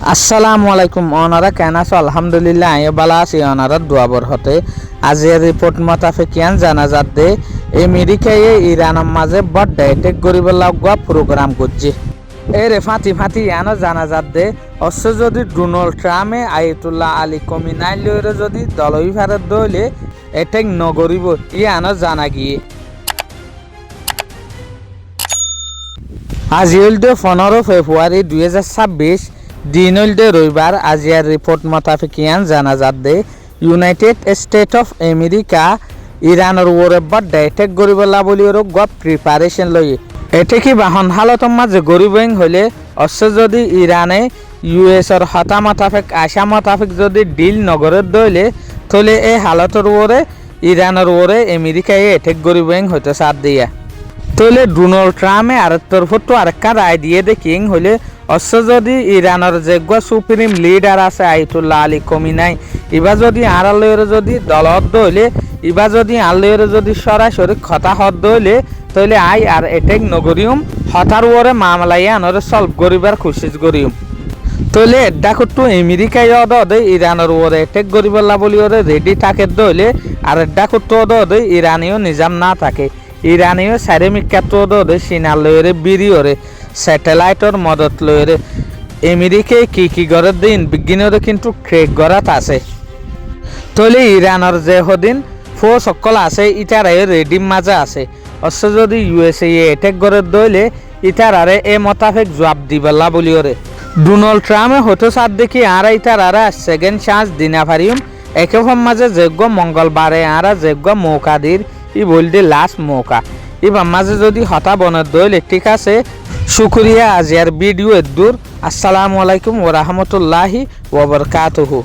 আসসালামু আলাইকুম ওনারা কেন আছো আলহামদুলিল্লাহ আমিও ভালো আছি ওনারা দোয়াবর হতে আজের রিপোর্ট মোতাবেকিয়ান জানা যাতে আমেরিকায় ইরানের মাঝে বড় অ্যাটাক করিব লাগা প্রোগ্রাম করছে এরে ফাঁতি ফাঁতি এনো জানা যাতে অবশ্য যদি ডোনাল্ড ট্রাম্পে আয়াতুল্লাহ আলী খমেনি লইরে যদি দলই ভারত দইলে অ্যাটাক নগরিব ইয়ানো জানা গিয়ে আজি হল 15 ফেব্রুয়ারি 2026 দিন হল রবিবার আজিয়ার রিপোর্ট মোতাবেকিয়ান জানা যাতে ইউনাইটেড স্টেট অফ আমেরিকা ইরানের ওপরে বড় অ্যাটাক করিব বলিও গপ প্রিপারেশন লই এতে কি বাহন হালতর মাঝে গরিবইং হলে অবশ্য যদি ইরানে ইউএসর হতা মোতাবেক আশা মোতাবেক যদি ডিল নগরের দইলে তাহলে এই হালতর ওপরে ইরানের ওপরে আমেরিকায় অ্যাটাক করিবইং হইতে সাথ দিয়া তাহলে ডোনাল্ড ট্রাম্পে আর তরফটো আরেকটা রায় দিয়ে দেখিং হলে অবশ্য যদি ইরানের যে সুপ্রিম লিডার আছে আয়াতুল্লাহ আলী খমেনি এবার যদি আড়ালের যদি দলত দইলে এবার যদি আড়ালের যদি সরাসরি কথা হত দইলে তাহলে আই আর অ্যাটাক নগরিয়ম হতার ওরে মামলাই আনরে সলভ করিবার কোশিশ করিয়ম তাহলে এটা করতো আমেরিকায় অদে ইরানের ওরে অ্যাটাক করিবার বলি ওরে রেডি থাকে দইলে আর এটা করতো অদে ইরানীয় নিজাম না থাকে ইরানীয় সারেমিকাতো দে সিনার লইরে বিরিয়রে স্যাটেলাইটর মদত লইরে আমেরিকায় কি করে দিন বিজ্ঞানীরা কিন্তু ক্রেক গড়াত আছে তাহলে ইরানের যে হদিন ফো সকল আছে ইটারাই রেডি মাঝে আছে অবশ্য যদি ইউএসএ অ্যাটাক করে দইলে ইটারারে এ মোতাবেক জবাব দিবেলা বলিওরে ডোনাল্ড ট্রাম্পে হতো সাত দেখি আর ইটারারে সেকেন্ড চান্স দিনা পারিম একে মাঝে যোগ্য মঙ্গলবারে আর যোগ্য মৌকা দির ই বলতে লাস্ট মৌকা এবার মাঝে যদি হতা বনের দইলে ঠিক আছে শুক্রিয়া আজিয়ার ভিডিও দূর আসসালামু আলাইকুম ওয়া রাহমাতুল্লাহি ওয়া বারাকাতুহু।